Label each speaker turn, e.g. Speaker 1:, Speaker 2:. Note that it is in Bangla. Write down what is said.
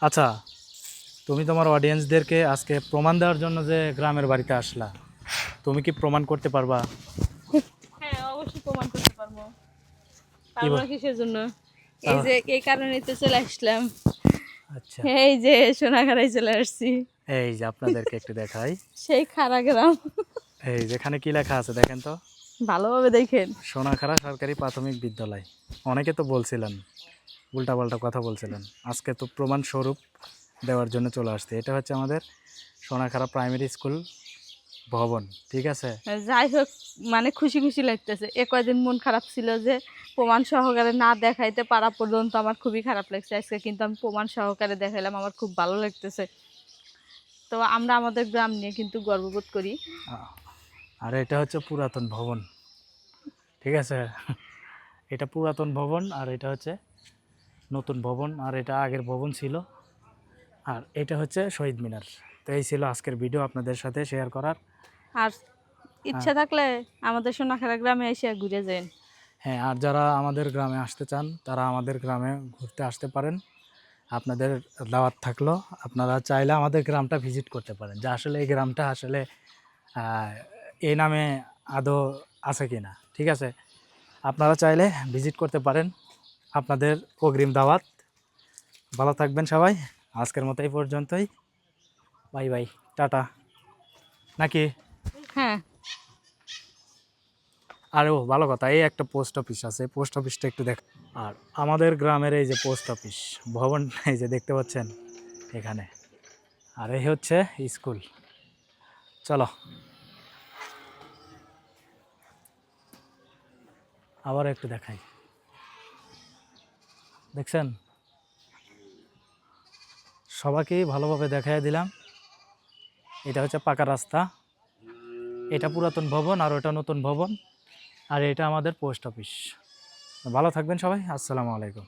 Speaker 1: আচ্ছা, তুমি তোমার অডিয়েন্সদেরকে আজকে প্রমাণ দেওয়ার জন্য যে গ্রামের বাড়িতে আসলা, তুমি কি প্রমাণ করতে পারবা?
Speaker 2: হ্যাঁ, অবশ্যই প্রমাণ করতে পারবো।
Speaker 1: কি
Speaker 2: পারবো না কিসের জন্য? এই
Speaker 1: তাও-
Speaker 2: যে এই কারণেই তো চলে আসলাম।
Speaker 1: আচ্ছা,
Speaker 2: এই যে সোনাখারায় চলে আসছি,
Speaker 1: এই যে আপনাদেরকে একটু দেখাই।
Speaker 2: সেই খাড়া গ্রাম।
Speaker 1: এই যেখানে কি লেখা আছে দেখেন তো,
Speaker 2: ভালোভাবে দেখেন।
Speaker 1: সোনাখাড়া সরকারি প্রাথমিক বিদ্যালয়। অনেকে তো বলছিলেন, উল্টাপাল্টা কথা বলছিলেন, আজকে তো প্রমাণ স্বরূপ দেওয়ার জন্য চলে আসছে। এটা হচ্ছে আমাদের সোনাখাড়া প্রাইমারি স্কুল ভবন, ঠিক আছে?
Speaker 2: যাই হোক, মানে খুশি খুশি লাগতেছে। এ কয়দিন মন খারাপ ছিল যে প্রমাণ সহকারে না দেখাইতে পারা পর্যন্ত আমার খুবই খারাপ লাগছে। আজকে কিন্তু আমি প্রমাণ সহকারে দেখাইলাম, আমার খুব ভালো লাগতেছে। তো আমরা আমাদের গ্রাম নিয়ে কিন্তু গর্ববোধ করি।
Speaker 1: আর এটা হচ্ছে পুরাতন ভবন, ঠিক আছে? এটা পুরাতন ভবন, আর এটা হচ্ছে নতুন ভবন, আর এটা আগের ভবন ছিল। আর এটা হচ্ছে শহীদ মিনার। তো এই ছিল আজকের ভিডিও আপনাদের সাথে শেয়ার করার।
Speaker 2: আর
Speaker 1: হ্যাঁ,
Speaker 2: ইচ্ছা থাকলে আমাদের সোনাখারা গ্রামে এসে ঘুরে যান।
Speaker 1: হ্যাঁ, আর যারা আমাদের গ্রামে আসতে চান তারা আমাদের গ্রামে ঘুরতে আসতে পারেন। আপনাদের দাওয়াত থাকলো। আপনারা চাইলে আমাদের গ্রামটা ভিজিট করতে পারেন, যে আসলে এই গ্রামটা আসলে আহ, এই নামে আদৌ আছে কি না, ঠিক আছে? আপনারা চাইলে ভিজিট করতে পারেন। আপনাদের অগ্রিম দাওয়াত। ভালো থাকবেন সবাই। আজকের মতো এই পর্যন্তই। বাই বাই, টাটা, নাকি?
Speaker 2: হ্যাঁ।
Speaker 1: আরেও ভালো কথা, এই একটা পোস্ট অফিস আছে, পোস্ট অফিসটা একটু দেখ। আর আমাদের গ্রামের এই যে পোস্ট অফিস ভবন, এই যে দেখতে পাচ্ছেন এখানে, আর এই হচ্ছে স্কুল। চলো আবার একটু দেখাই, দেখছেন? সবাইকেই ভালোভাবে দেখাই দিলাম। এটা হচ্ছে পাকা রাস্তা, এটা পুরাতন ভবন, আর ওটা নতুন ভবন, আর এটা আমাদের পোস্ট অফিস। ভালো থাকবেন সবাই, আসসালামু আলাইকুম।